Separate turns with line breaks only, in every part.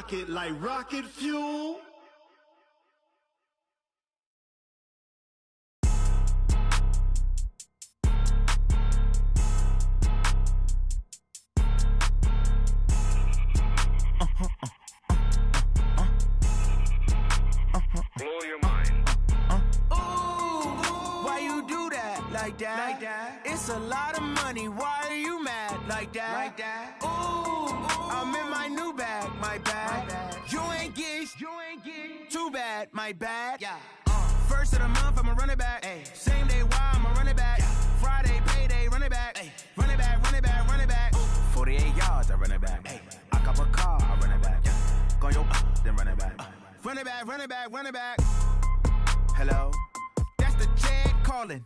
rocket like rocket fuel.
Blow your mind.
Ooh, why you do that like that? It's a lot of money. Why are you mad like that? Ooh, I'm in my new bag, my bad. You ain't get too bad, my bad. Yeah. First of the month, I'ma run it back. Ay. Same day, why I'ma run it back. Friday, payday, run it back. Ay. Run it back, run it back, run it back. 48 yards, I run it back. Ay. I cop a car, I run it back. Go your then run it back. Run it back, run it back, run it back. Hello? That's the jag calling.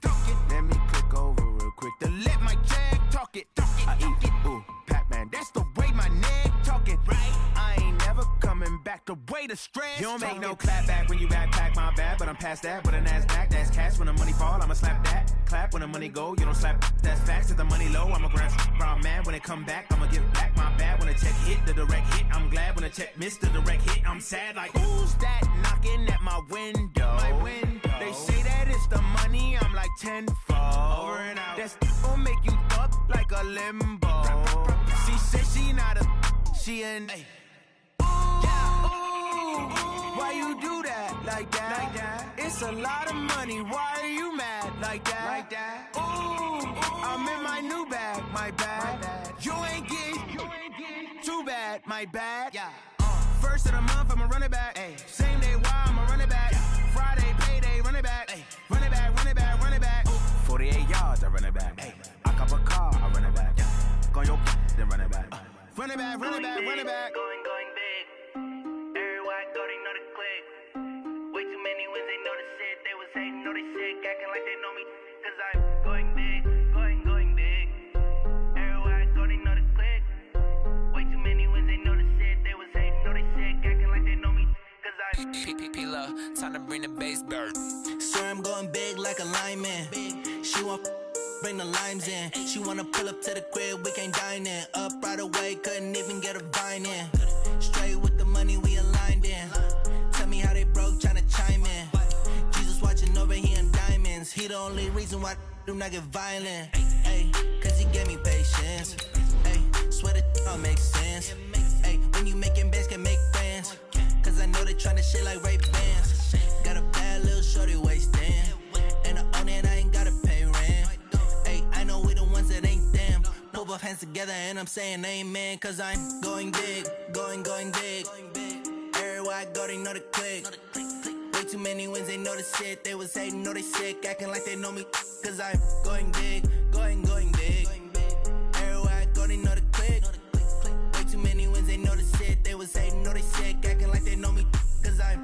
Let me click over real quick to let my jag talk it. I eat it, ooh, Pac-Man. That's the way my neck talking. Right? I ain't never coming back the way the stress. You don't make no clap back when you backpack, my bad. But I'm past that with a NASDAQ. That's cash when the money fall, I'ma slap that. Clap when the money go, you don't slap. That's facts. If the money low, I'ma grab brown man. When it come back, I'ma give back my bad. When the check hit, the direct hit, I'm glad. When the check missed the direct hit, I'm sad. Like, who's that knocking at my window? They say that it's the money, I'm like tenfold. Over and out. That's gon' make you up like a limbo. She said she not a, she an. Ooh, why you do that like that? It's a lot of money. Why are you mad like that? Ooh, I'm in my new bag, my bad. You ain't get too bad, my bad. Yeah. First of the month, I'ma run it back. Ay. Same day, why I'ma run it back. Friday, payday, run it back. Ay. Run it back, run it back, run it back. 48 yards, I run it back. Ay. I cop a car, I run it back. Go your then run it back. Run it back, run it back, run it back.
Going big. Everywhere I go, they know the click. Way too many wins, they know the shit. They was hating, know they sick, acting like they know me. Cause I'm going big, going big. Everywhere I go, they know the click. Way too many wins, they know the shit. They was hating, know they sick, acting like they know me. Cause I'm
P-P-P-Love, time to bring the bass bird.
Swear I'm going big like a lineman. She want bring the limes in. She wanna pull up to the crib, we can't dine in. Up right away, couldn't even get a vine in. Straight with the money we aligned in. Tell me how they broke, tryna chime in. Jesus watching over here in diamonds. He the only reason why I do not get violent. Ay, cause he gave me patience. Ay, swear that all makes sense. Ay, when you making bands, can make friends. Cause I know they tryna shit like Ray Bans. Got a bad little shorty wasting. And I own it, I ain't gotta pay rent. Ay, I know we the ones that ain't them. Pull both hands together and I'm saying amen. Cause I'm going big, going big. Everywhere I go, they know the click. Way too many wins, they know the shit. They was hating, know they sick, acting like they know me. Cause I'm going big, going big. Everywhere I go, they know the click. Way too many wins, they know the shit. They was hating, know they sick, acting like they know me. Cause I'm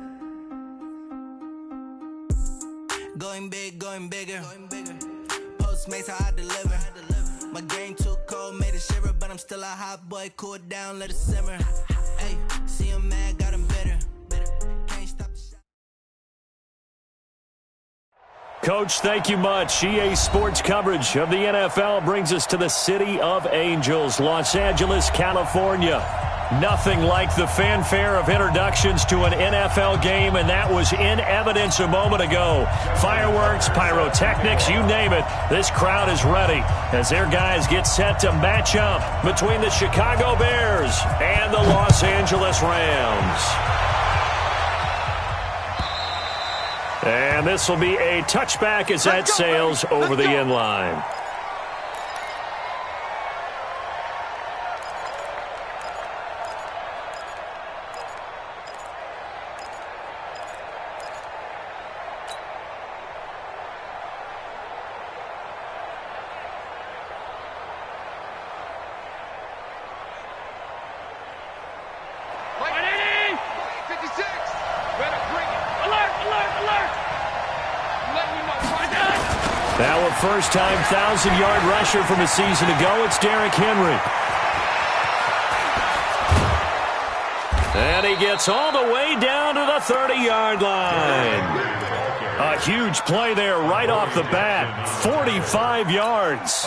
going big, going bigger. Postmates, how I deliver. My game too cold, made it shiver. But I'm still a hot boy, cool it down, let it simmer. Hey, see him mad, got him bitter. Can't stop the shot.
Coach, thank you much. EA Sports coverage of the NFL brings us to the City of Angels, Los Angeles, California. Nothing like the fanfare of introductions to an NFL game, and that was in evidence a moment ago. Fireworks, pyrotechnics, you name it. This crowd is ready as their guys get set to match up between the Chicago Bears and the Los Angeles Rams. And this will be a touchback as that sails over the end line. Now a first-time 1,000-yard rusher from a season ago, it's Derrick Henry. And he gets all the way down to the 30-yard line. A huge play there right off the bat, 45 yards.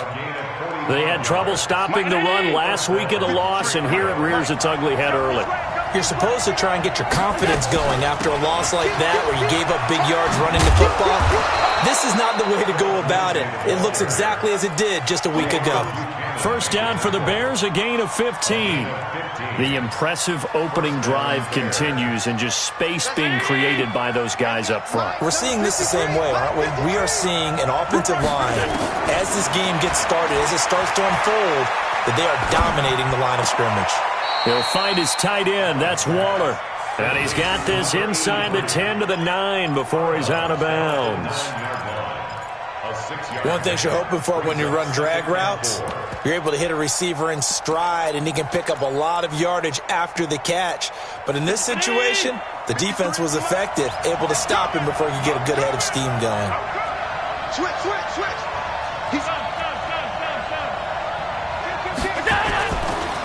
They had trouble stopping the run last week in the loss, and here it rears its ugly head early.
You're supposed to try and get your confidence going after a loss like that where you gave up big yards running the football. This is not the way to go about it. It looks exactly as it did just a week ago.
First down for the Bears, a gain of 15. The impressive opening drive continues and just space being created by those guys up front.
We're seeing this the same way, aren't we? We are seeing an offensive line, as this game gets started, as it starts to unfold, that they are dominating the line of scrimmage.
He'll find his tight end. That's Waller. And he's got this inside the 10 to the 9 before he's out of bounds.
One thing you're hoping for when you run drag routes, you're able to hit a receiver in stride, and he can pick up a lot of yardage after the catch. But in this situation, the defense was effective, able to stop him before he could get a good head of steam going.
Switch.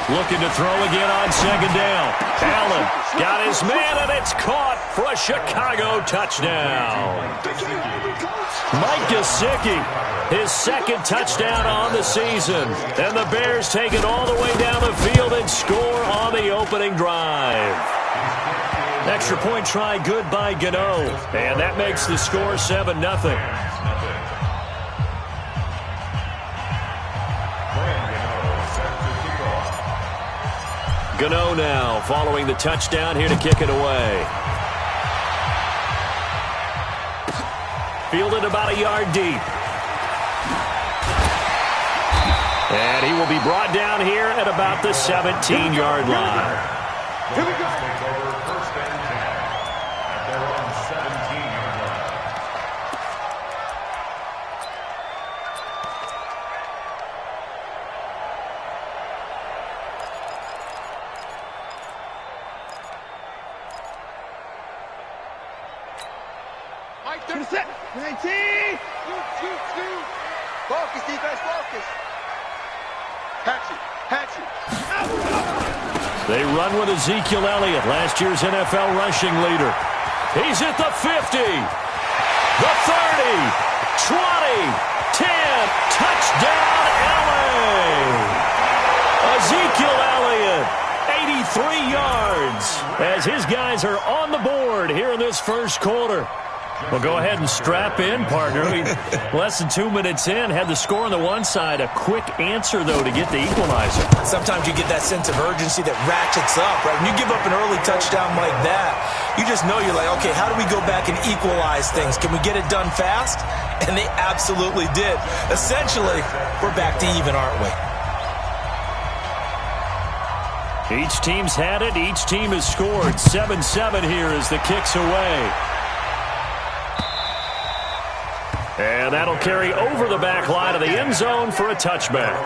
Looking to throw again on second down. Allen got his man, and it's caught for a Chicago touchdown. Mike Gesicki, his second touchdown on the season. And the Bears take it all the way down the field and score on the opening drive. Extra point try good by Gano. And that makes the score 7-0. Gano now following the touchdown here to kick it away. Fielded about a yard deep. And he will be brought down here at about the 17-yard line.
Here we go.
First and 10 at their own 17-yard line.
Set. 19. Focus, defense, focus. Hatch it.
They run with Ezekiel Elliott, last year's NFL rushing leader. He's at the 50, the 30, 20, 10. Touchdown, LA! Ezekiel Elliott, 83 yards, as his guys are on the board here in this first quarter. Well, go ahead and strap in, partner. Less than 2 minutes in, had the score on the one side. A quick answer, though, to get the equalizer.
Sometimes you get that sense of urgency that ratchets up, right? When you give up an early touchdown like that, you just know you're like, okay, how do we go back and equalize things? Can we get it done fast? And they absolutely did. Essentially, we're back to even, aren't we?
Each team's had it. Each team has scored. 7-7 here as the kick's away. And that'll carry over the back line of the end zone for a touchback.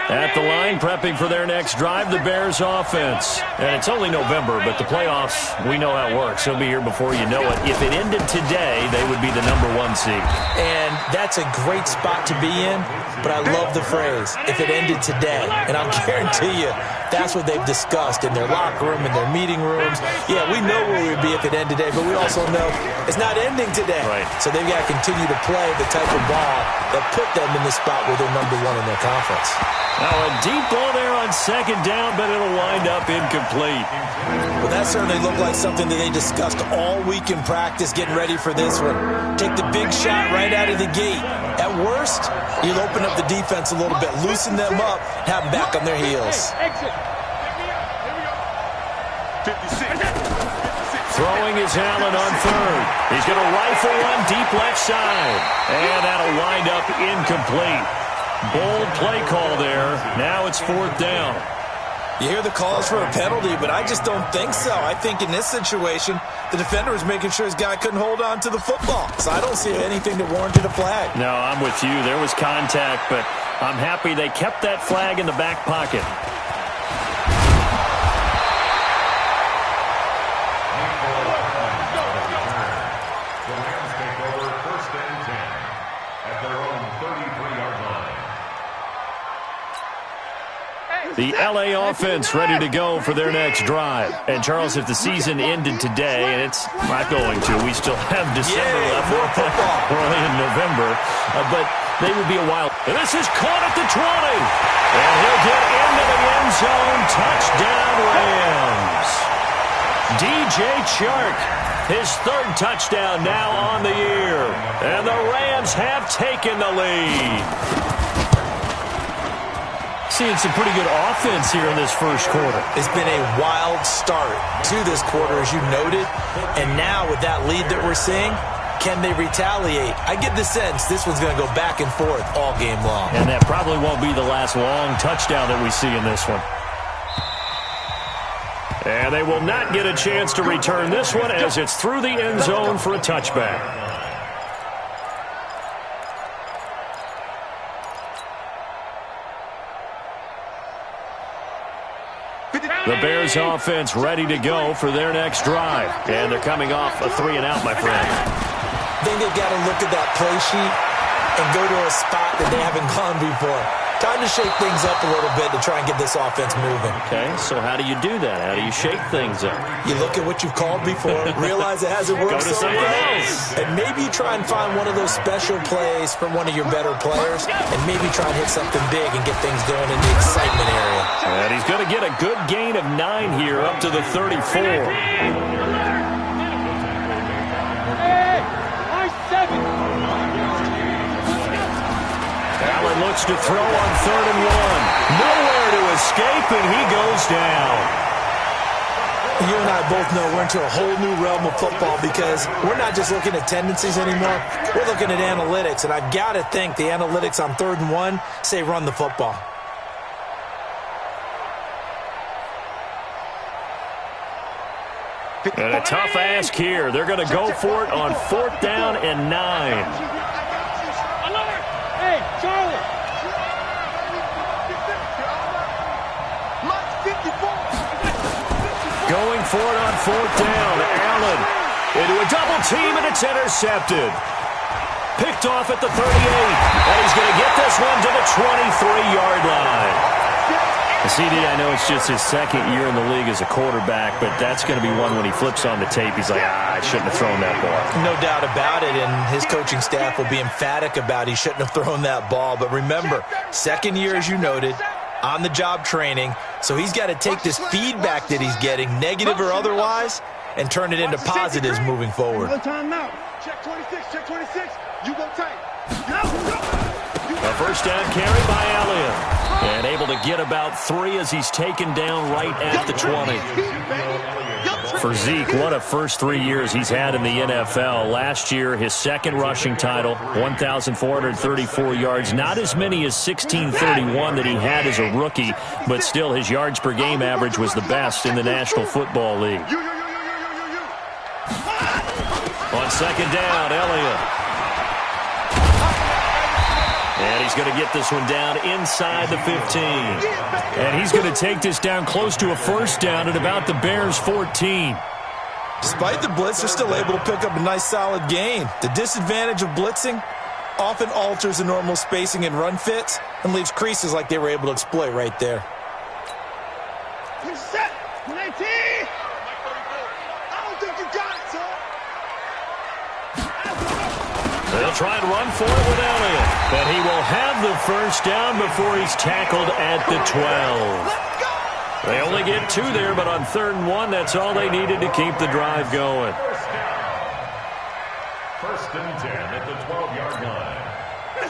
At the line, prepping for their next drive, the Bears offense. And it's only November, but the playoffs, we know how it works. They'll be here before you know it. If it ended today, they would be the #1 seed.
And that's a great spot to be in, but I love the phrase, if it ended today. And I'll guarantee you, that's what they've discussed in their locker room, in their meeting rooms. Yeah, we know where we'd be if it ended today, but we also know it's not ending today.
Right.
So they've got to continue to play the type of ball that put them in the spot where they're #1 in their conference.
Now a deep ball there on second down, but it'll wind up incomplete.
Well, that certainly looked like something that they discussed all week in practice, getting ready for this one. Take the big shot right out of the gate. At worst, you'll open up the defense a little bit, loosen them up, have them back on their heels.
Throwing is Allen on third. He's going to rifle one deep left side. And that'll wind up incomplete. Bold play call there. Now it's fourth down.
You hear the calls for a penalty, but I just don't think so. I think in this situation, the defender was making sure his guy couldn't hold on to the football. So I don't see anything that warranted a flag.
No, I'm with you. There was contact, but I'm happy they kept that flag in the back pocket. The LA offense ready to go for their next drive. And, Charles, if the season ended today, and it's not going to, we still have December left.
More football.
We're only in November. But they would be a while. And this is caught at the 20. And he'll get into the end zone. Touchdown, Rams. DJ Chark, his third touchdown now on the year. And the Rams have taken the lead. Seeing some pretty good offense here in this first quarter.
It's been a wild start to this quarter, as you noted. And now with that lead that we're seeing, can they retaliate? I get the sense this one's going to go back and forth all game long.
And that probably won't be the last long touchdown that we see in this one. And they will not get a chance to return this one as it's through the end zone for a touchback. The Bears offense ready to go for their next drive. And they're coming off a 3-and-out, my friend.
I think they've got to look at that play sheet and go to a spot that they haven't gone before. Time to shake things up a little bit to try and get this offense moving.
Okay, so how do you do that? How do you shake things up?
You look at what you've called before, realize it hasn't worked so well, and maybe try and find one of those special plays from one of your better players, and maybe try and hit something big and get things going in the excitement area.
And he's going to get a good gain of 9 here up to the 34. Allen looks to throw on 3rd and 1. Nowhere to escape, and he goes down.
You and I both know we're into a whole new realm of football because we're not just looking at tendencies anymore. We're looking at analytics, and I've got to think the analytics on 3rd and 1 say run the football.
And a tough ask here. They're going to go for it on 4th down and 9.
Hey, Charlie!
Going for it on 4th down. Allen into a double team, and it's intercepted. Picked off at the 38. And he's going to get this one to the 23-yard line. CD, I know it's just his second year in the league as a quarterback, but that's going to be one when he flips on the tape, he's like, I shouldn't have thrown that ball.
No doubt about it, and his coaching staff will be emphatic about he shouldn't have thrown that ball. But remember, second year, as you noted, on-the-job training, so he's got to take this feedback that he's getting, negative or otherwise, and turn it into positives moving forward.
Check 26, check 26. You go tight.
A first down carry by Elliott. And able to get about 3 as he's taken down right at the 20. For Zeke, what a first 3 years he's had in the NFL. Last year, his second rushing title, 1,434 yards. Not as many as 1,631 that he had as a rookie, but still his yards per game average was the best in the National Football League. On second down, Elliott. And he's going to get this one down inside the 15. And he's going to take this down close to a first down at about the Bears' 14.
Despite the blitz, they're still able to pick up a nice solid gain. The disadvantage of blitzing often alters the normal spacing and run fits and leaves creases like they were able to exploit right there.
Set. 19. I don't think you got it, son.
They'll try and run for it with Elliott. And he will have the first down before he's tackled at the 12. They only get 2 there, but on 3rd and 1, that's all they needed to keep the drive going.
First and 10 at the 12-yard line.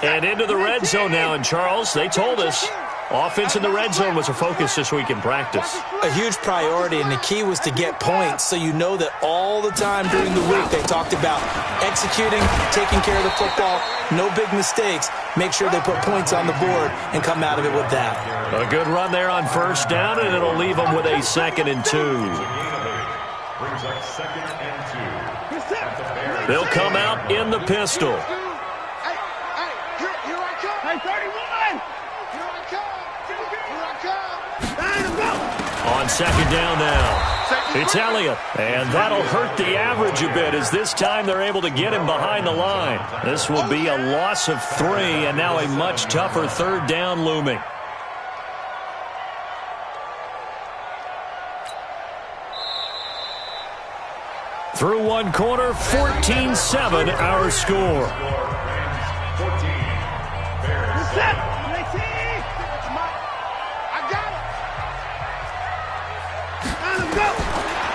And into the red zone now. And, Charles, they told us offense in the red zone was a focus this week in practice.
A huge priority, and the key was to get points, so you know that all the time during the week they talked about executing, taking care of the football, no big mistakes, make sure they put points on the board and come out of it with that.
A good run there on first down, and it'll leave them with a 2nd and 2.
Brings up 2nd and 2.
They'll come out in the pistol.
Hey, here I come. Hey, 31. Here I come.
On second down now, it's Elliott. And that'll hurt the average a bit as this time they're able to get him behind the line. This will be a loss of 3, and now a much tougher 3rd down looming. Through one quarter, 14-7 our score.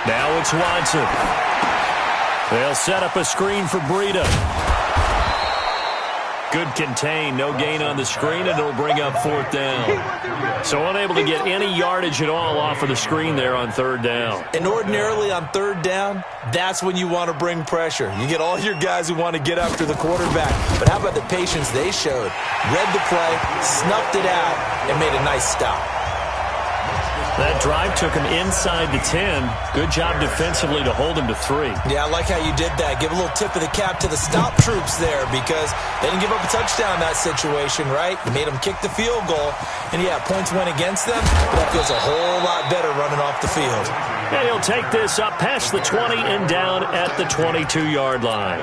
Now it's Watson. They'll set up a screen for Breida. Good contain, no gain on the screen, and it'll bring up 4th down. So unable to get any yardage at all off of the screen there on 3rd down.
And ordinarily on 3rd down, that's when you want to bring pressure. You get all your guys who want to get after the quarterback. But how about the patience they showed? Read the play, snuffed it out, and made a nice stop.
That drive took him inside the 10. Good job defensively to hold him to 3.
Yeah, I like how you did that. Give a little tip of the cap to the stop troops there because they didn't give up a touchdown in that situation, right? They made them kick the field goal. And, yeah, points went against them, but that feels a whole lot better running off the field.
And he'll take this up past the 20 and down at the 22-yard line.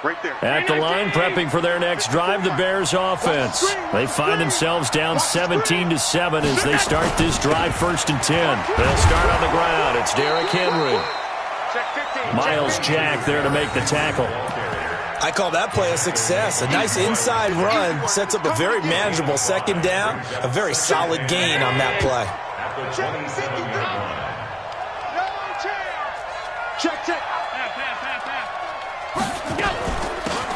Right there.
At the line, prepping for their next drive, the Bears offense. They find themselves down 17-7 as they start this drive 1st and 10. They'll start on the ground. It's Derrick Henry. Miles Jack there to make the tackle.
I call that play a success. A nice inside run sets up a very manageable 2nd down. A very solid gain on that play.
Check.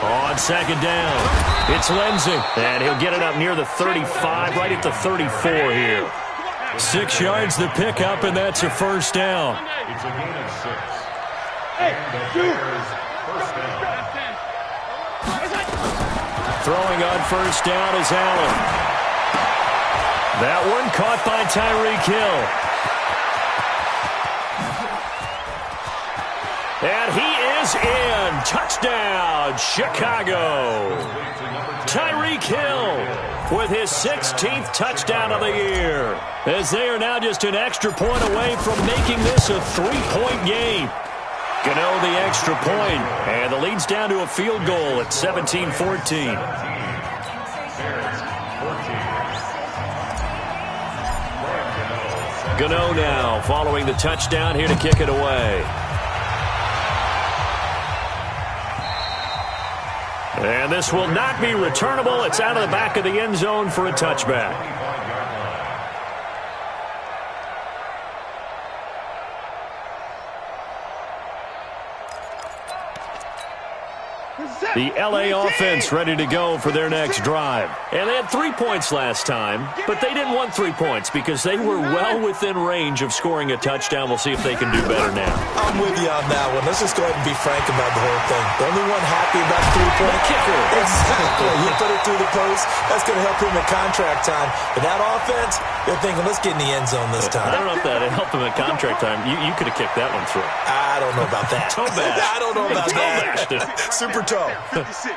On 2nd down, it's Lindsey, and he'll get it up near the 35, right at the 34 here. 6 yards the pickup, and that's a 1st down.
It's a gain of 6. And the Bears' 1st down.
Throwing on 1st down is Allen. That one caught by Tyreek Hill. And he is in. Touchdown, Chicago. Tyreek Hill with his 16th touchdown of the year. As they are now just an extra point away from making this a 3-point game. Gano the extra point, and the lead's down to a field goal at 17-14. Gano now following the touchdown here to kick it away. And this will not be returnable. It's out of the back of the end zone for a touchback. The LA offense ready to go for their next drive. And they had 3 points last time, but they didn't want 3 points because they were well within range of scoring a touchdown. We'll see if they can do better now.
I'm with you on that one. Let's just go ahead and be frank about the whole thing. The only one happy about the 3-point
kicker.
Exactly. He put it through the post. That's going to help him at contract time. But that offense, they're thinking, let's get in the end zone this time.
I don't know if that helped him at contract time. You could have kicked that one through.
I don't know about that.
Toe bash.
I don't know about that. Super toe.
56.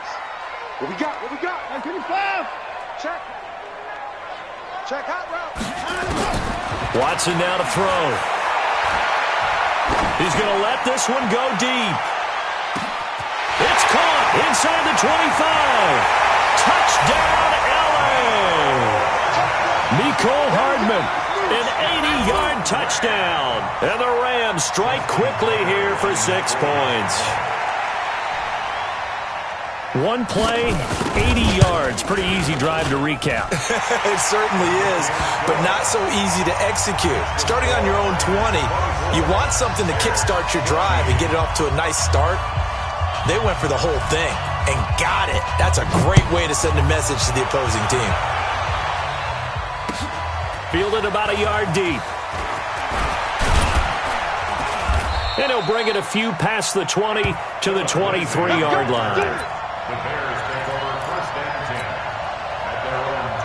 What we got? 55. Check. Hot route.
Watson now to throw. He's going to let this one go deep. It's caught inside the 25. Touchdown, LA. Mecole Hardman, an 80-yard touchdown. And the Rams strike quickly here for 6 points. One play, 80 yards. Pretty easy drive to recap.
It certainly is, but not so easy to execute. Starting on your own 20, you want something to kickstart your drive and get it off to a nice start. They went for the whole thing and got it. That's a great way to send a message to the opposing team.
Fielded about a yard deep. And he'll bring it a few past the 20 to the 23-yard line.
The Bears take over 1st and 10 at their own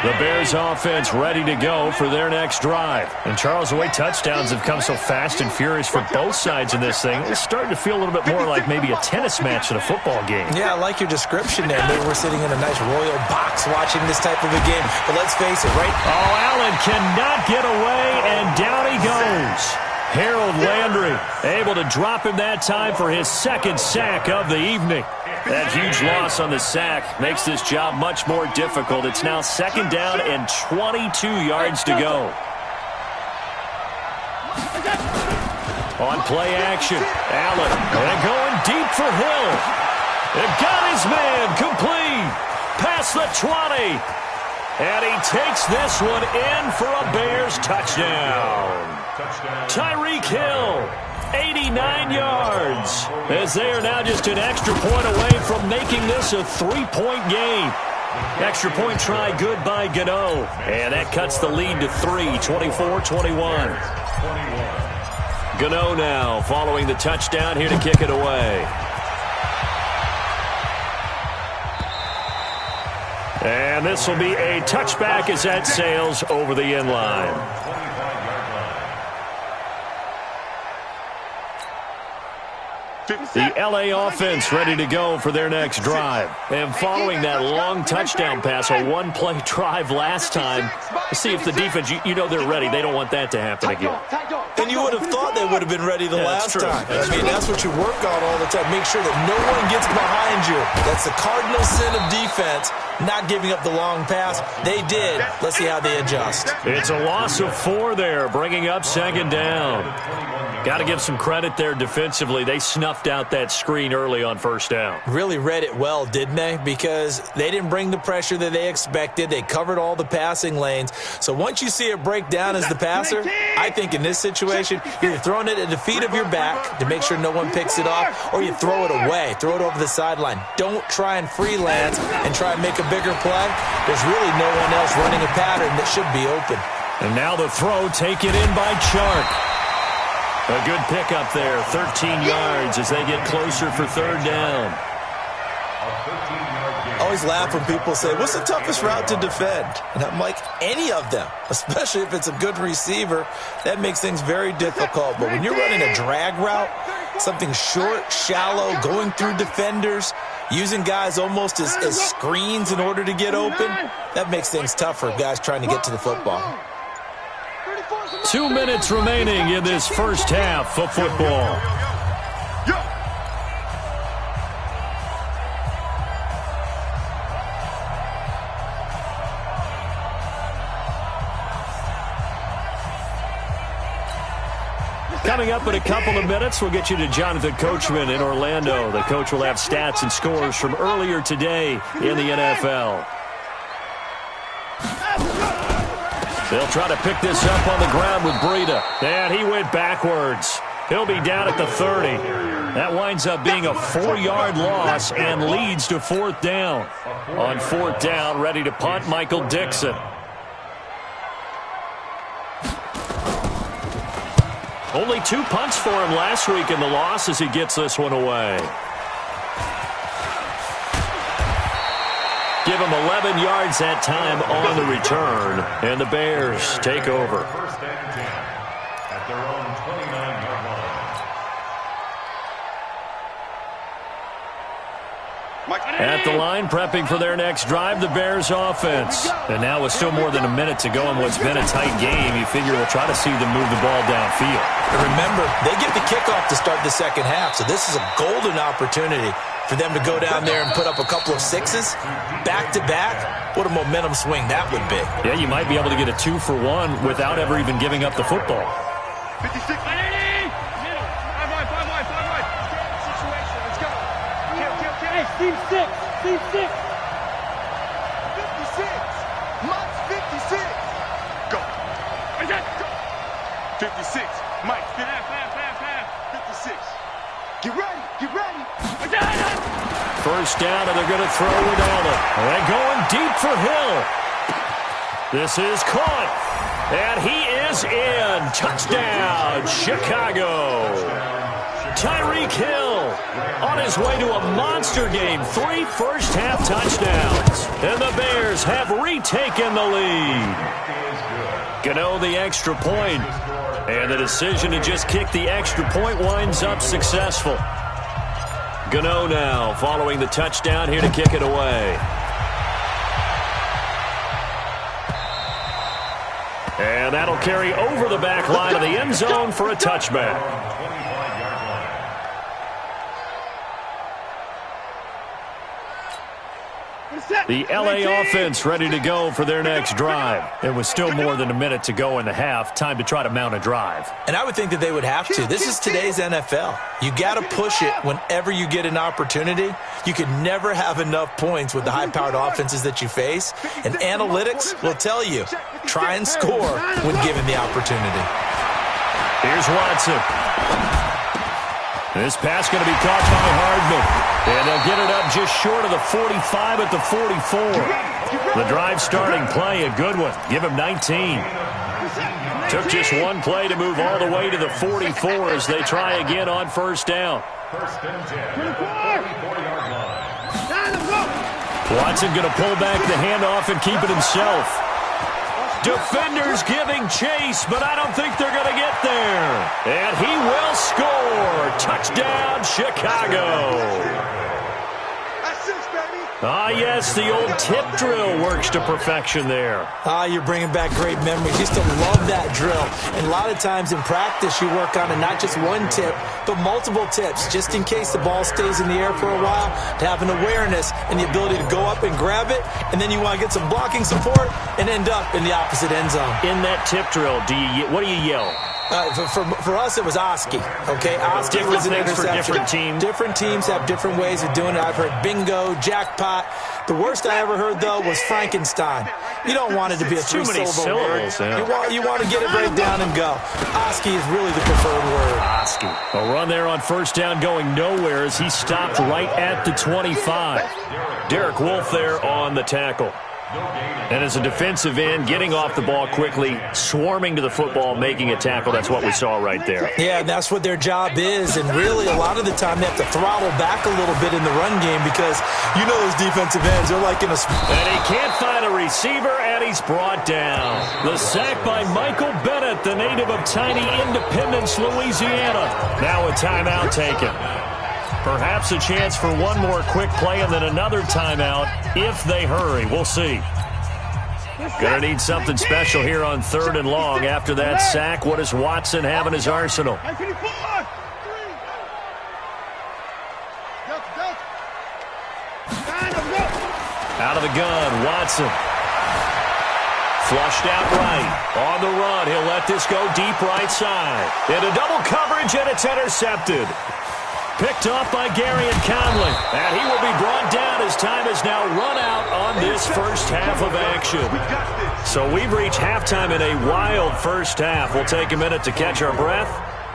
23.
The Bears offense ready to go for their next drive. And Charles, the way touchdowns have come so fast and furious for both sides in this thing, it's starting to feel a little bit more like maybe a tennis match in a football game.
Yeah, I like your description there. Maybe we're sitting in a nice royal box watching this type of a game. But let's face it, right?
Oh, Allen cannot get away, and down he goes. Harold Landry able to drop him that time for his 2nd sack of the evening. That huge loss on the sack makes this job much more difficult. It's now 2nd down and 22 yards to go. On play action, Allen, and going deep for Hill. It got his man complete. Past the 20. And he takes this one in for a Bears touchdown. Tyreek Hill, 89 yards. As they are now just an extra point away from making this a 3-point game. Extra point try good by Gano. And that cuts the lead to 3, 24-21. Gano now following the touchdown here to kick it away. And this will be a touchback as that sails over the end line. The L.A. offense ready to go for their next drive. And following that long touchdown pass, a one-play drive last time, let's see if the defense, you know they're ready. They don't want that to happen again.
And you would have thought they would have been ready the last time. I mean, that's what you work on all the time. Make sure that no one gets behind you. That's the cardinal sin of defense, not giving up the long pass. They did. Let's see how they adjust.
It's a loss of 4 there, bringing up 2nd down. Got to give some credit there defensively. They snuffed out that screen early on 1st down.
Really read it well, didn't they? Because they didn't bring the pressure that they expected. They covered all the passing lanes. So once you see it break down as the passer, I think in this situation, you're throwing it at the feet of your back to make sure no one picks it off, or you throw it away. Throw it over the sideline. Don't try and freelance and try and make a bigger play. There's really no one else running a pattern that should be open.
And now the throw taken in by Chark. A good pickup there, 13 yards as they get closer for 3rd down.
I always laugh when people say, what's the toughest route to defend? And I'm like, any of them, especially if it's a good receiver. That makes things very difficult. But when you're running a drag route, something short, shallow, going through defenders, using guys almost as screens in order to get open, that makes things tough for guys trying to get to the football.
2 minutes remaining in this first half of football. Coming up in a couple of minutes, we'll get you to Jonathan Coachman in Orlando. The coach will have stats and scores from earlier today in the NFL. They'll try to pick this up on the ground with Breida. And he went backwards. He'll be down at the 30. That winds up being a 4-yard loss and leads to 4th down. On 4th down, ready to punt, Michael Dixon. Only 2 punts for him last week in the loss as he gets this one away. Give him 11 yards that time on the return, and the Bears take over.
First and 10 at their own 29-yard line.
At the line, prepping for their next drive, the Bears offense. And now with still more than a minute to go in what's been a tight game, you figure we'll try to see them move the ball downfield.
And remember, they get the kickoff to start the second half, so this is a golden opportunity for them to go down there and put up a couple of 6s back-to-back. What a momentum swing that would be.
Yeah, you might be able to get a 2-for-1 without ever even giving up the football.
56, 80! Middle. 5 wide. Situation. Let's go. Hey, Steve 6. 56. Mike's 56. Go. 56. Mike. 56. Get ready.
First down, and they're going to throw with Allen. And going deep for Hill. This is caught. And he is in. Touchdown, Chicago. Tyreek Hill on his way to a monster game. 3 first-half touchdowns. And the Bears have retaken the lead. Gano the extra point. And the decision to just kick the extra point winds up successful. Gano now following the touchdown here to kick it away. And that'll carry over the back line of the end zone for a touchback. The LA offense ready to go for their next drive. It was still more than a minute to go in the half. Time to try to mount a drive.
And I would think that they would have to. This is today's NFL. You got to push it whenever you get an opportunity. You could never have enough points with the high-powered offenses that you face. And analytics will tell you, try and score when given the opportunity.
Here's Watson. This pass going to be caught by Hardman. And they'll get it up just short of the 45 at the 44. The drive starting play, a good one. Give him 19. Took just one play to move all the way to the 44 as they try again on first down.
First and 10. 44-yard line.
Watson going to pull back the handoff and keep it himself. Defenders giving chase, but I don't think they're going to get there. And he will score. Touchdown, Chicago. Ah, yes, the old tip drill works to perfection there.
Ah, you're bringing back great memories. Used to love that drill. And a lot of times in practice, you work on it, not just one tip, but multiple tips, just in case the ball stays in the air for a while, to have an awareness and the ability to go up and grab it, and then you want to get some blocking support and end up in the opposite end zone.
In that tip drill, what do you yell?
For us, it was Oski. Okay, Oski was an interception.
For different teams.
Different teams have different ways of doing it. I've heard bingo, jackpot. The worst I ever heard, though, was Frankenstein. You don't want it to be a two-syllable word.
Yeah.
You want to get it right down and go. Oski is really the preferred word.
Oski. A run there on first down going nowhere as he stopped right at the 25. Derek Wolfe there on the tackle. And as a defensive end, getting off the ball quickly, swarming to the football, making a tackle, that's what we saw right there.
Yeah, that's what their job is, and really a lot of the time they have to throttle back a little bit in the run game because you know those defensive ends, they're like in a...
And he can't find a receiver, and he's brought down. The sack by Michael Bennett, the native of tiny Independence, Louisiana. Now a timeout taken. Perhaps a chance for one more quick play and then another timeout if they hurry. We'll see. Gonna need something special here on 3rd and long. After that sack, what does Watson have in his arsenal? Out of the gun, Watson. Flushed out right. On the run, he'll let this go deep right side. Into double coverage, and it's intercepted. Picked off by Gary and Conley. And he will be brought down as time is now run out on this first half of action. So we've reached halftime in a wild first half. We'll take a minute to catch our breath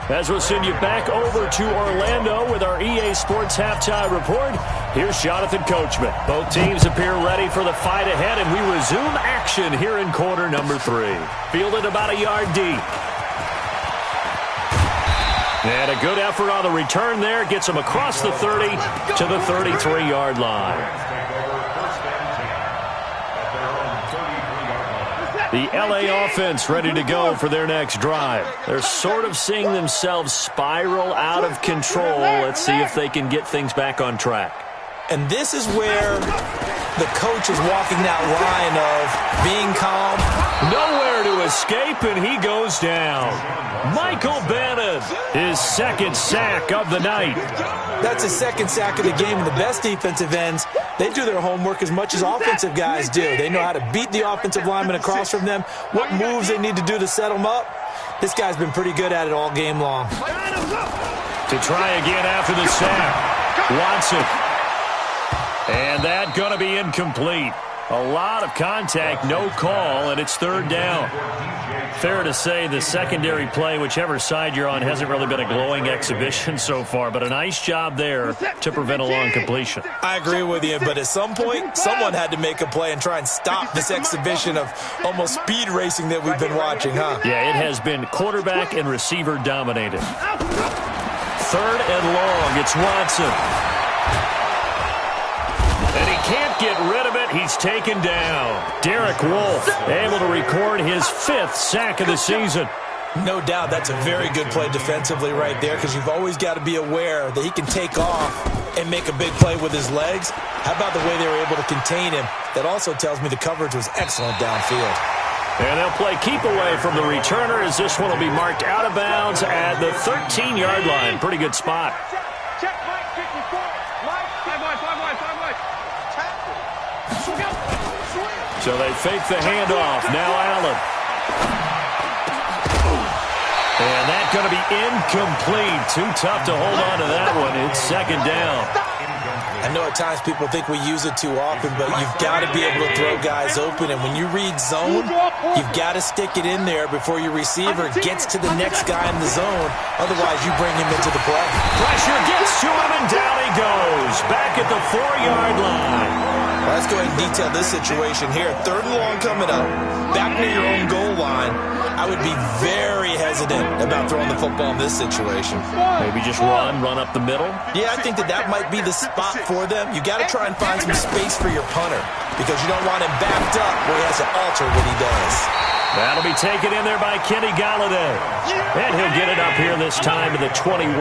as we'll send you back over to Orlando with our EA Sports Halftime Report. Here's Jonathan Coachman. Both teams appear ready for the fight ahead, and we resume action here in quarter number 3. Fielded about a yard deep. And a good effort on the return there. Gets him across the 30 to the 33-yard line. The LA offense ready to go for their next drive. They're sort of seeing themselves spiral out of control. Let's see if they can get things back on track.
And this is where the coach is walking that line of being calm.
Nowhere to escape, and he goes down. Michael Bennett, his second sack of the night.
That's his second sack of the game. And the best defensive ends, they do their homework as much as offensive guys do. They know how to beat the offensive lineman across from them, what moves they need to do to set them up. This guy's been pretty good at it all game long.
To try again after the sack, Watson. And that going to be incomplete. A lot of contact, no call, and it's 3rd down. Fair to say the secondary play, whichever side you're on, hasn't really been a glowing exhibition so far, but a nice job there to prevent a long completion.
I agree with you, but at some point, someone had to make a play and try and stop this exhibition of almost speed racing that we've been watching, huh?
Yeah, it has been quarterback and receiver dominated. 3rd and long, it's Watson. And he can't get rid of it. He's taken down. Derek Wolfe able to record his 5th sack of the season.
No doubt that's a very good play defensively right there because you've always got to be aware that he can take off and make a big play with his legs. How about the way they were able to contain him? That also tells me the coverage was excellent downfield.
And they'll play keep away from the returner as this one will be marked out of bounds at the 13-yard line. Pretty good spot.
Check Mike 54. Mike, 5 wide.
So they fake the handoff. Now Allen. And that's going to be incomplete. Too tough to hold on to that one. It's second down.
I know at times people think we use it too often, but you've got to be able to throw guys open. And when you read zone, you've got to stick it in there before your receiver gets to the next guy in the zone. Otherwise, you bring him into the play.
Pressure gets to him, and down he goes. Back at the 4-yard line.
Well, let's go ahead and detail this situation here. 3rd and long coming up. Back near your own goal line. I would be very hesitant about throwing the football in this situation.
Maybe just run up the middle?
Yeah, I think that might be the spot for them. You got to try and find some space for your punter because you don't want him backed up where he has to alter what he does.
That'll be taken in there by Kenny Galladay. And he'll get it up here this time to the 21.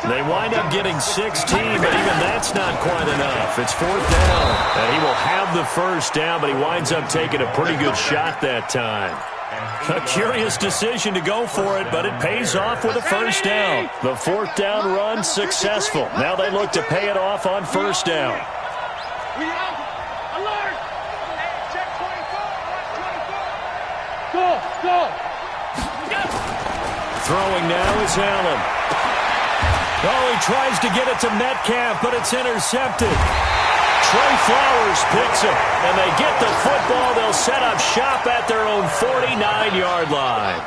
They wind up getting 16, but even that's not quite enough. It's 4th down. And he will have the first down, but he winds up taking a pretty good shot that time. A curious decision to go for it, but it pays off with a first down. The 4th down run successful. Now they look to pay it off on first down.
Alert! Check 24. Go!
Throwing now is Allen. Oh, he tries to get it to Metcalf, but it's intercepted. Trey Flowers picks it, and they get the football. They'll set up shop at their own 49-yard line.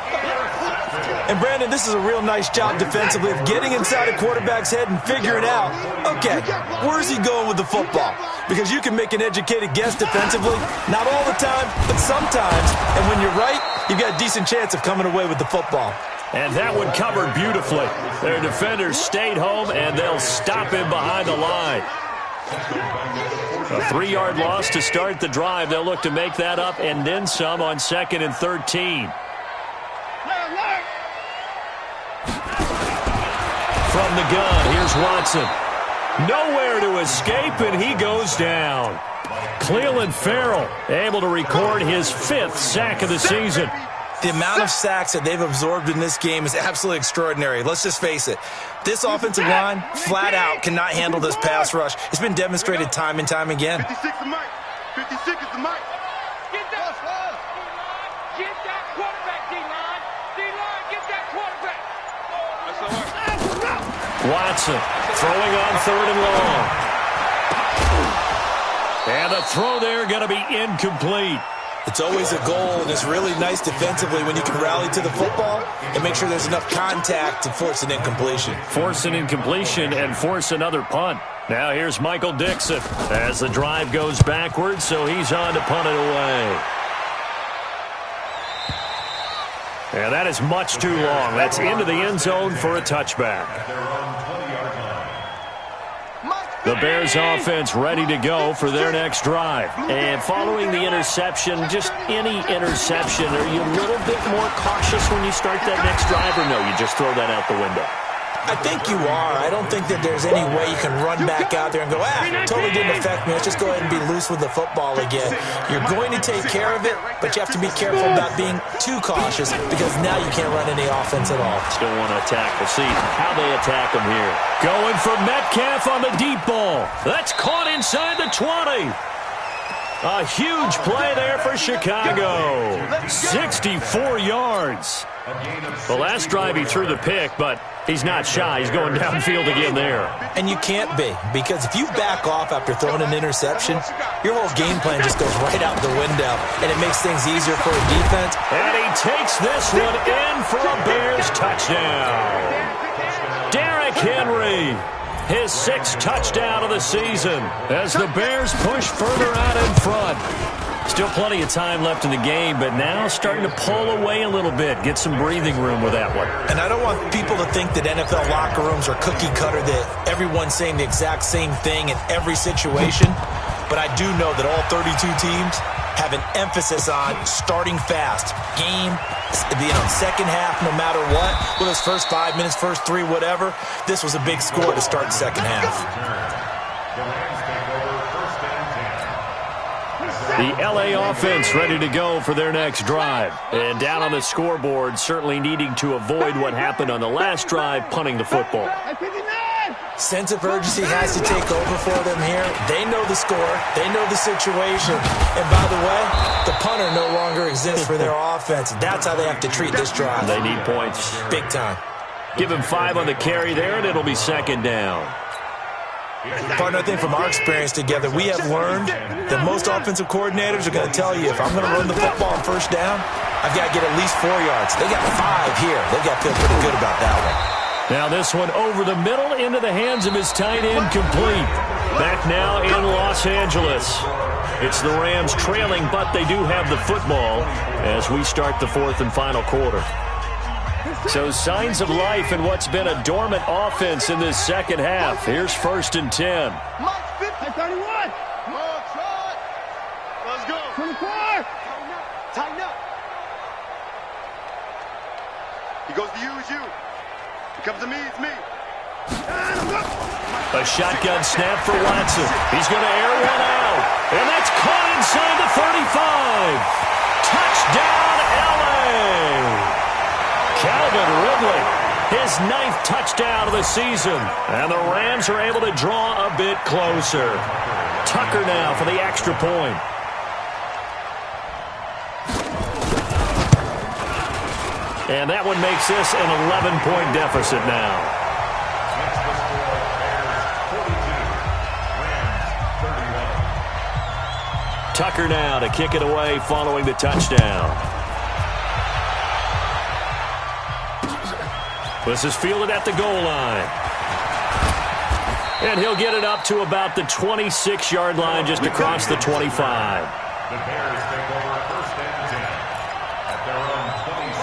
And, Brandon, this is a real nice job defensively of getting inside a quarterback's head and figuring out, okay, where's he going with the football? Because you can make an educated guess defensively, not all the time, but sometimes. And when you're right, you've got a decent chance of coming away with the football.
And that one covered beautifully. Their defenders stayed home, and they'll stop him behind the line. A 3-yard loss to start the drive. They'll look to make that up and then some on 2nd and 13. From the gun, here's Watson. Nowhere to escape, and he goes down. Cleveland Farrell able to record his 5th sack of the season.
The amount of sacks that they've absorbed in this game is absolutely extraordinary. Let's just face it. This offensive line, flat out, cannot handle this pass rush. It's been demonstrated time and time again.
56 the mic. 56 is the mic. Get that quarterback, D-line. D-line, get that quarterback.
Watson throwing on 3rd and long. And the throw there going to be incomplete.
It's always a goal, and it's really nice defensively when you can rally to the football and make sure there's enough contact to force an incompletion.
Force an incompletion and force another punt. Now here's Michael Dixon as the drive goes backwards, so he's on to punt it away. And that is much too long. That's into the end zone for a touchback. The Bears offense ready to go for their next drive. And following the interception, just any interception, are you a little bit more cautious when you start that next drive, or no, you just throw that out the window?
I think you are. I don't think that there's any way you can run back out there and go, totally didn't affect me. Let's just go ahead and be loose with the football again. You're going to take care of it, but you have to be careful about being too cautious because now you can't run any offense at all.
Still want to attack. We'll see how they attack them here. Going for Metcalf on the deep ball. That's caught inside the 20. A huge play there for Chicago. 64 yards. The last drive he threw the pick, but he's not shy. He's going downfield again there.
And you can't be, because if you back off after throwing an interception, your whole game plan just goes right out the window, and it makes things easier for a defense.
And he takes this one in for a Bears touchdown. Derrick Henry, his 6th touchdown of the season as the Bears push further out in front. Still plenty of time left in the game, but now starting to pull away a little bit, get some breathing room with that one.
And I don't want people to think that NFL locker rooms are cookie cutter, that everyone's saying the exact same thing in every situation. But I do know that all 32 teams have an emphasis on starting fast. Game, second half, no matter what. Whether it's first 5 minutes, first 3, whatever. This was a big score to start the second half.
The LA offense ready to go for their next drive. And down on the scoreboard, certainly needing to avoid what happened on the last drive, punting the football.
Sense of urgency has to take over for them here. They know the score. They know the situation. And by the way, the punter no longer exists for their offense. That's how they have to treat this drive.
They need points.
Big time.
Give him 5 on the carry there, and it'll be second down.
Partner, I think from our experience together, we have learned that most offensive coordinators are going to tell you, if I'm going to run the football on first down, I've got to get at least 4 yards. They got 5 here. They've got to feel pretty good about that one.
Now this one over the middle into the hands of his tight end, complete. Back now in Los Angeles. It's the Rams trailing, but they do have the football as we start the 4th and final quarter. So signs of life in what's been a dormant offense in this second half. Here's 1st and 10.
Mike, 50, 31. Come on, Trot. Let's go. 24. Tighten up. He goes to you. Here comes to me, it's me.
A shotgun snap for Watson. He's going to air one out. And that's caught inside the 35. Touchdown, L.A. Calvin Ridley, his 9th touchdown of the season. And the Rams are able to draw a bit closer. Tucker now for the extra point. And that one makes this an 11-point deficit now. Tucker now to kick it away following the touchdown. This is fielded at the goal line. And he'll get it up to about the 26-yard line, just across the 25.
The Bears take over 1st and 10 at their own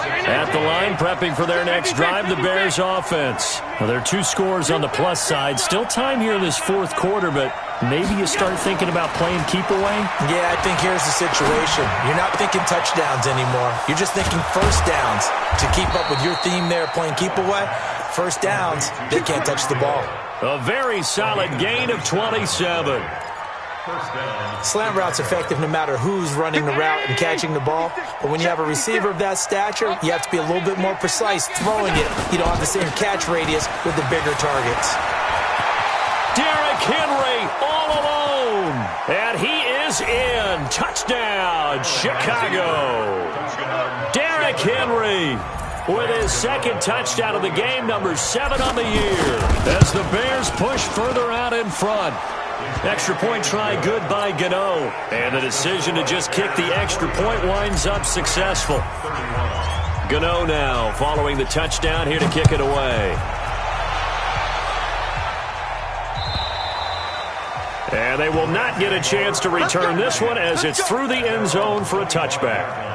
26.
At the line, prepping for their next drive, the Bears offense. Well, there are 2 scores on the plus side. Still time here in this 4th quarter, but maybe you start thinking about playing keep away?
Yeah, I think here's the situation. You're not thinking touchdowns anymore. You're just thinking first downs. To keep up with your theme there, playing keep away, first downs, they can't touch the ball.
A very solid gain of 27.
Slant route's effective no matter who's running the route and catching the ball. But when you have a receiver of that stature, you have to be a little bit more precise throwing it. You don't have the same catch radius with the bigger targets.
Derrick Henry all alone. And he is in. Touchdown, Chicago. Derrick Henry with his 2nd touchdown of the game, number 7 on the year, as the Bears push further out in front. Extra point try good by Gano. And the decision to just kick the extra point winds up successful. Gano now following the touchdown here to kick it away. And they will not get a chance to return this one as it's through the end zone for a touchback.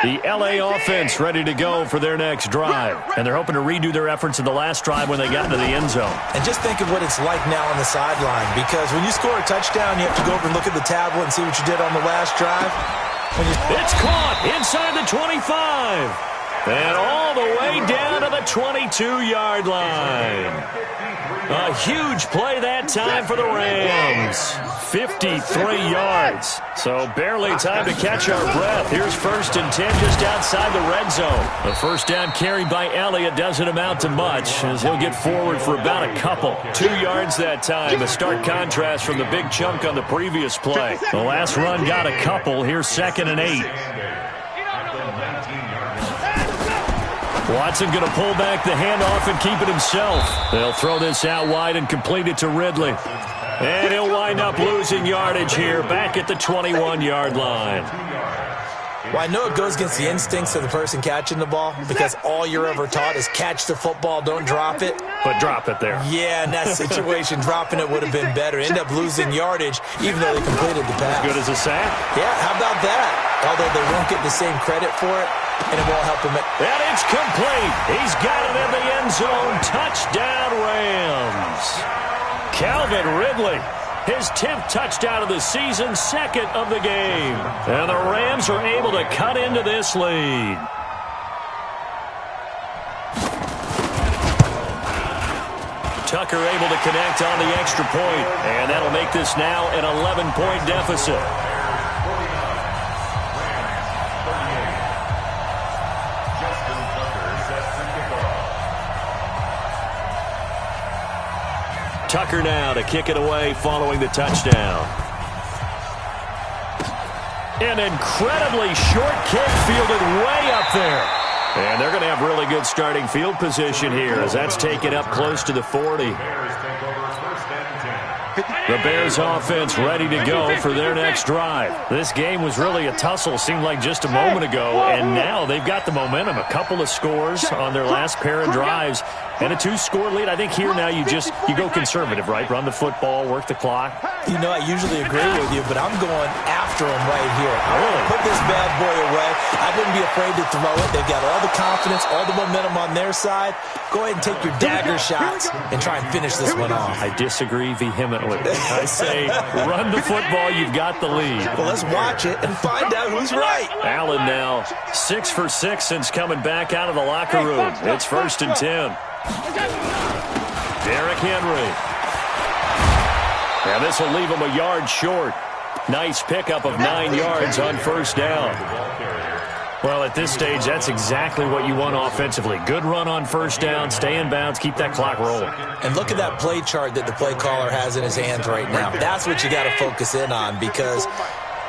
The L.A. offense ready to go for their next drive. And they're hoping to redo their efforts in the last drive when they got into the end zone.
And just think of what it's like now on the sideline. Because when you score a touchdown, you have to go over and look at the tablet and see what you did on the last drive.
It's caught inside the 25. And all the way down to the 22-yard line. A huge play that time for the Rams. 53 yards. So barely time to catch our breath. Here's 1st and 10 just outside the red zone. The first down carry by Elliott doesn't amount to much as he'll get forward for about a couple. 2 yards that time. A stark contrast from the big chunk on the previous play. The last run got a couple. Here's 2nd and 8. Watson going to pull back the handoff and keep it himself. They'll throw this out wide and complete it to Ridley. And he'll wind up losing yardage here back at the 21-yard line.
Well, I know it goes against the instincts of the person catching the ball because all you're ever taught is catch the football, don't drop it.
But drop it there.
Yeah, in that situation, dropping it would have been better. End up losing yardage even though they completed the pass.
As good as a sack?
Yeah, how about that? Although they won't get the same credit for it, and it won't help him.
And it's complete. He's got it in the end zone. Touchdown, Rams. Calvin Ridley. His 10th touchdown of the season, 2nd of the game. And the Rams are able to cut into this lead. Tucker able to connect on the extra point. And that'll make this now an 11-point deficit. Tucker now to kick it away following the touchdown. An incredibly short kick fielded way up there. And they're going to have really good starting field position here as that's taken up close to the 40. The Bears offense ready to go for their next drive. This game was really a tussle, seemed like just a moment ago, and now they've got the momentum. A couple of scores on their last pair of drives and a 2-score lead. I think here now you go conservative, right? Run the football, work the clock.
You know, I usually agree with you, but I'm going after him right here. I want to put this bad boy away. I wouldn't be afraid to throw it. They've got all the confidence, all the momentum on their side. Go ahead and take your dagger shots and try and finish this one off.
I disagree vehemently. I say run the football. You've got the lead.
Well, let's watch it and find out who's right.
Allen now 6 for 6 since coming back out of the locker room. It's 1st and 10. Derrick Henry. Now this will leave him a yard short. Nice pickup of 9 yards on 1st down. Well, at this stage, that's exactly what you want offensively. Good run on 1st down, stay in bounds, keep that clock rolling.
And look at that play chart that the play caller has in his hands right now. That's what you got to focus in on because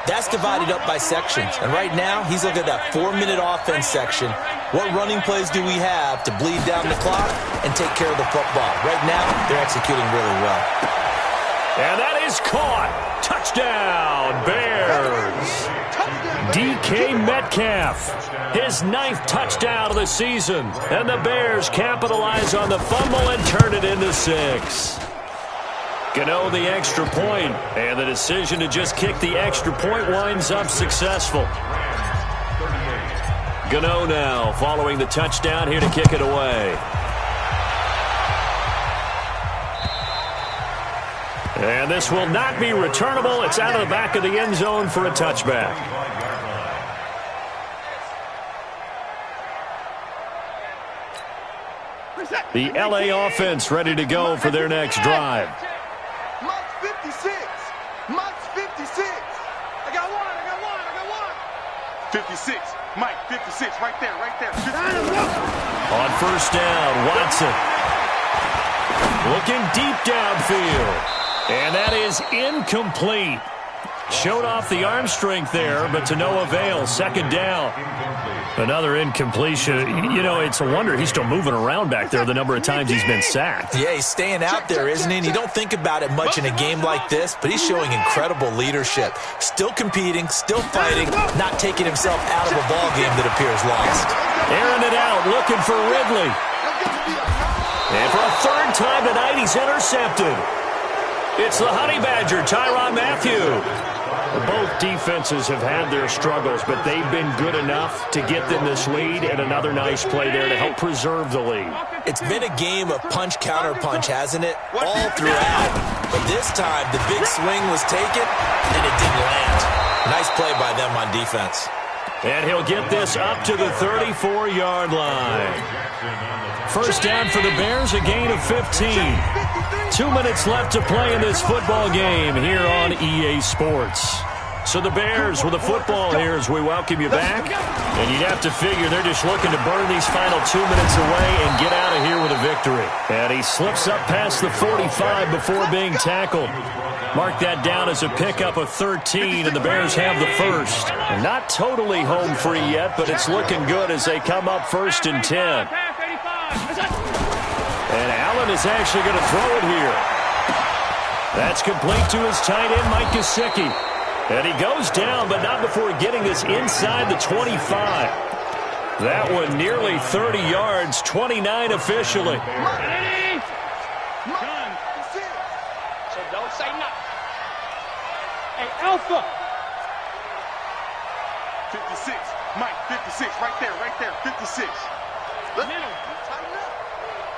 that's divided up by sections. And right now, he's looking at that 4-minute offense section. What running plays do we have to bleed down the clock and take care of the football? Right now, they're executing really well.
And that is caught. Touchdown, Bears. DK Metcalf, his 9th touchdown of the season. And the Bears capitalize on the fumble and turn it into 6. Gano the extra point, and the decision to just kick the extra point winds up successful. Gano now following the touchdown here to kick it away. And this will not be returnable. It's out of the back of the end zone for a touchback. The LA offense ready to go for their next drive.
Mike 56. Mike 56. I got one. 56. Mike 56. Right there. 56.
On 1st down, Watson. Looking deep downfield. And that is incomplete. Showed off the arm strength there, but to no avail. 2nd down. Another incompletion. You know, it's a wonder he's still moving around back there the number of times he's been sacked.
Yeah, he's staying out there, isn't he? And you don't think about it much in a game like this, but he's showing incredible leadership. Still competing, still fighting, not taking himself out of a ball game that appears lost.
Airing it out, looking for Ridley. And for a 3rd time tonight, he's intercepted. It's the Honey Badger, Tyrann Mathieu. Both defenses have had their struggles, but they've been good enough to get them this lead, and another nice play there to help preserve the lead.
It's been a game of punch-counter-punch, hasn't it? All throughout. But this time, the big swing was taken, and it didn't land. Nice play by them on defense.
And he'll get this up to the 34-yard line. 1st down for the Bears, a gain of 15. 2 minutes left to play in this football game here on EA Sports. So the Bears with the football here as we welcome you back. And you'd have to figure they're just looking to burn these final 2 minutes away and get out of here with a victory. And he slips up past the 45 before being tackled. Mark that down as a pickup of 13, and the Bears have the 1st. And not totally home free yet, but it's looking good as they come up 1st and 10. And Allen is actually going to throw it here. That's complete to his tight end, Mike Gesicki. And he goes down, but not before getting this inside the 25. That one nearly 30 yards, 29 officially.
So don't say nothing. Hey, Alpha.
56. Mike 56. Right there. 56.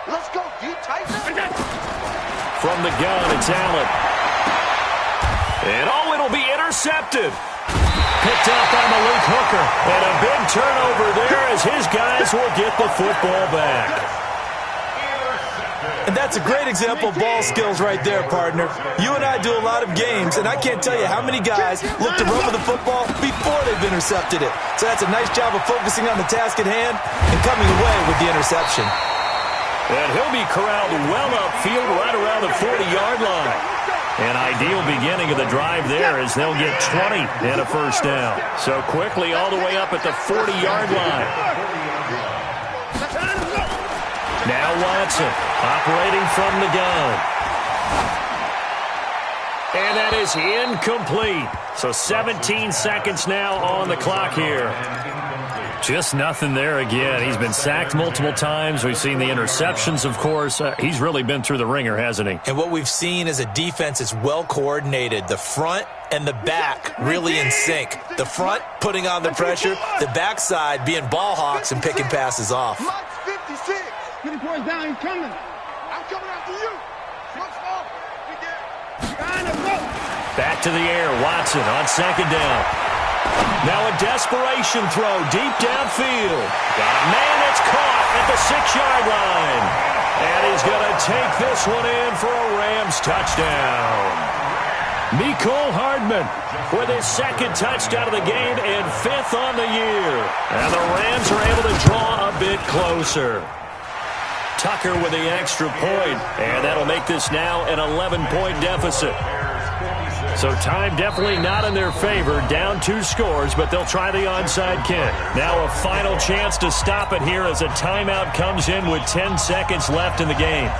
Let's go, D. Tighten up.
From the gun, it's Allen. And it'll be intercepted. Picked up by Malik Hooker. And a big turnover there as his guys will get the football back.
And that's a great example of ball skills right there, partner. You and I do a lot of games, and I can't tell you how many guys look to run with the football before they've intercepted it. So that's a nice job of focusing on the task at hand and coming away with the interception.
And he'll be corralled well upfield right around the 40-yard line. An ideal beginning of the drive there as they'll get 20 and a first down. So quickly all the way up at the 40-yard line. Now Watson operating from the gun. And that is incomplete. So 17 seconds now on the clock here. Just nothing there again. He's been sacked multiple times. We've seen the interceptions, of course. He's really been through the ringer, hasn't he?
And what we've seen is a defense is well coordinated. The front and the back really in sync. The front putting on the pressure. The backside being ball hawks and picking passes off.
56. 50 points down. He's coming. I'm coming after you. Smoke's off. We get.
Back to the air. Watson on second down. Now a desperation throw deep downfield. Got a man that's caught at the 6-yard line. And he's going to take this one in for a Rams touchdown. Mecole Hardman with his second touchdown of the game and 5th on the year. And the Rams are able to draw a bit closer. Tucker with the extra point, and that'll make this now an 11-point deficit. So time definitely not in their favor. Down 2 scores, but they'll try the onside kick. Now a final chance to stop it here as a timeout comes in with 10 seconds left in the game.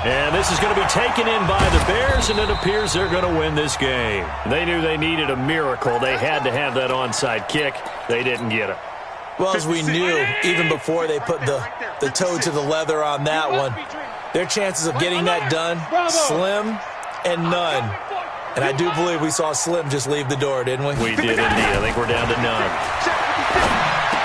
And this is going to be taken in by the Bears, and it appears they're going to win this game. They knew they needed a miracle. They had to have that onside kick. They didn't get it.
Well, as we knew, even before they put the toe to the leather on that one, their chances of getting that done, slim and none. And I do believe we saw Slim just leave the door, didn't we?
We did indeed. I think we're down to none.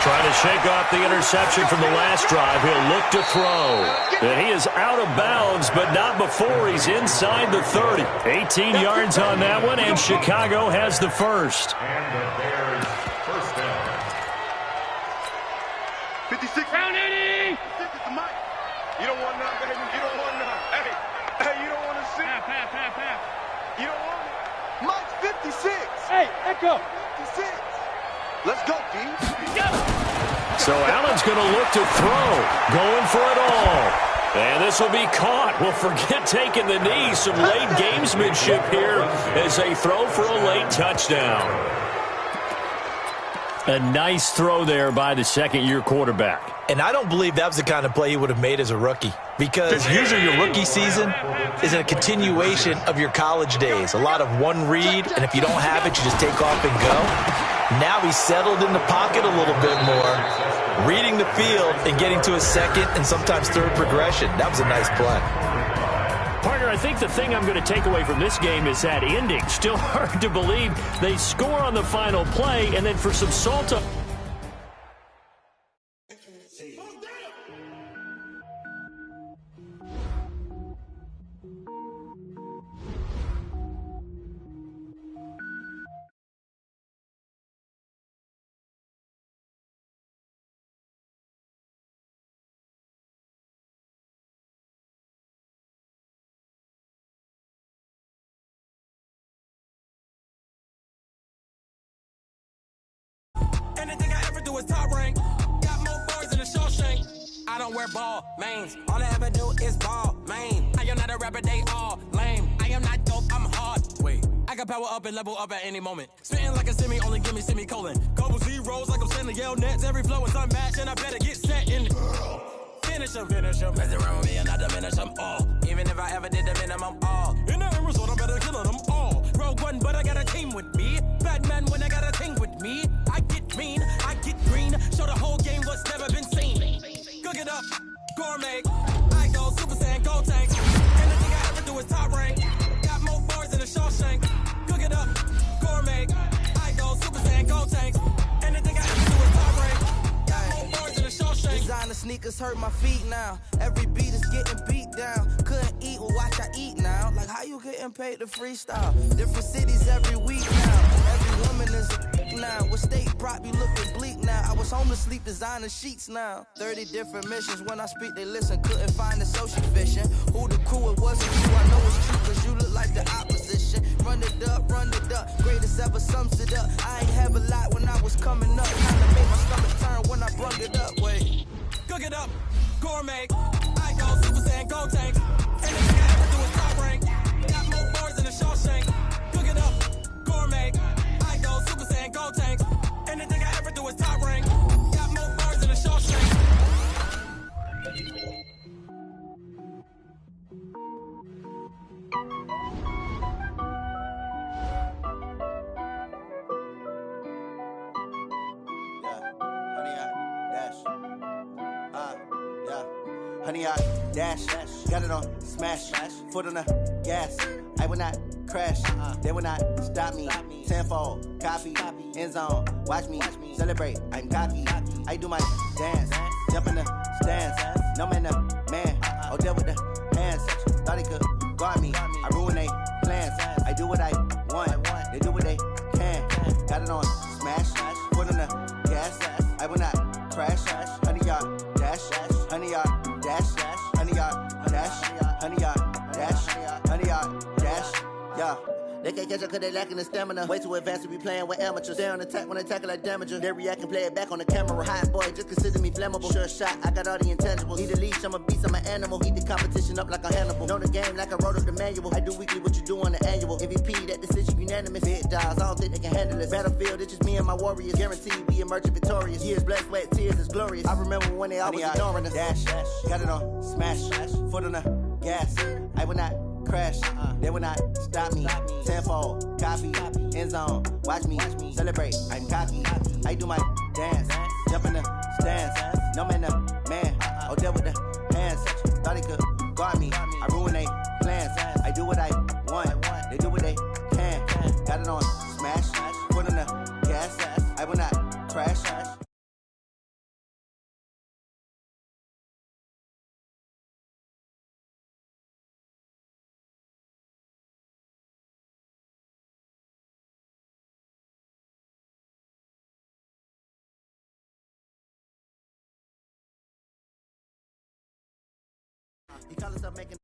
Trying to shake off the interception from the last drive. He'll look to throw. And he is out of bounds, but not before he's inside the 30. 18 yards on that one, and Chicago has the first.
And the Bears first down.
56. Round 80. You don't want none, baby. You don't want none. Hey, you don't want to see. Pass. You don't want it. Mike's 56. Hey, Echo. 56. Let's go, D.
So Allen's going to look to throw. Going for it all. And this will be caught. Well, forget taking the knee. Some late gamesmanship here as they throw for a late touchdown. A nice throw there by the second-year quarterback.
And I don't believe that was the kind of play he would have made as a rookie, because usually your rookie season is a continuation of your college days. A lot of one read, and if you don't have it, you just take off and go. Now he's settled in the pocket a little bit more, reading the field and getting to his second and sometimes third progression. That was a nice play.
Partner, I think the thing I'm going to take away from this game is that ending. Still hard to believe they score on the final play, and then for some salt up.
Anything I ever do is top rank. Got more bars than a Shawshank. I don't wear ball mains. All I ever do is ball main. I am not a rapper, they all lame. I am not dope, I'm hard. Wait, I can power up and level up at any moment. Spitting like a semi, only give me semicolon. Couple zeros like I'm sending yell nets. Every flow is unmatched and I better get set in. Finish them. Mess around with me and I diminish them all. Even if I ever did the minimum all. In the end result, I better kill them all. Rogue one, but I got a team with me. Batman when I got a team with me. I get mean, I get green. Show the whole game what's never been seen. Cook it up, gourmet. I go Super Saiyan, go tank. Anything I ever do is top rank. Got more bars than a Shawshank. Cook it up, gourmet. I go Super Saiyan, go tanks. Anything I ever do is top rank. Got more bars than a Shawshank. Designer sneakers hurt my feet now. Every beat is getting beat down. Couldn't eat, well watch I eat now. Like how you getting paid to freestyle? Different cities every week now. Every woman is a now. What state prop be looking bleak now? I was home to sleep, designer sheets now. 30 different missions. When I speak, they listen. Couldn't find the social fishing. Who the crew, it wasn't you. I know it's true, cause you look like the opposition. Run it up. Greatest ever sums it up. I ain't have a lot when I was coming up. Kinda made my start gourmet. I go Super Saiyan, go tank. Anything I ever do is top rank. Got more bars than a Shawshank. Cook it up, gourmet. I go Super Saiyan, go tank. Anything I ever do is top rank. Got more bars than a Shawshank.
Honey, I dash, got it on smash, foot on the gas. I will not crash, they will not stop me. Tenfold, copy, end zone, watch me celebrate. I'm cocky, I do my dance, jump in the stands. No man, man, oh, deal with the hands. Thought he could guard me, I ruin they plans. I do what I want, they do what they can. Got it on smash, foot on the gas. I will not crash, honey, y'all dash, honey, y'all dash, honey, y'all dash, honey, y'all dash, honey, y'all dash, yeah. They can't catch up cause they lacking the stamina. Way too advanced to be playing with amateurs. Stay on attack when I tackle like damager. They react and play it back on the camera. Hot boy, just consider me flammable. Sure shot, I got all the intangibles. Need a leash, I'm a beast, I'm an animal. Eat the competition up like a Hannibal. Know the game like I wrote up the manual. I do weekly what you do on the annual. MVP, that decision unanimous. Big dogs, I don't think they can handle this. Battlefield, it's just me and my warriors. Guaranteed we emerge victorious. Years, blood, sweat, tears, is glorious. I remember when they always ignoring us. Dash, got it on smash, foot on the gas. I will not crash, they will not stop me. Tenfold, copy, end zone, watch me celebrate. I'm cocky, I do my dance, jump in the stands. No man, man, oh, deal with the hands. Thought he could guard me, I ruin they plans. I do what I want, they do what they can. Got it on smash, foot on the gas. I will not crash. He call himself making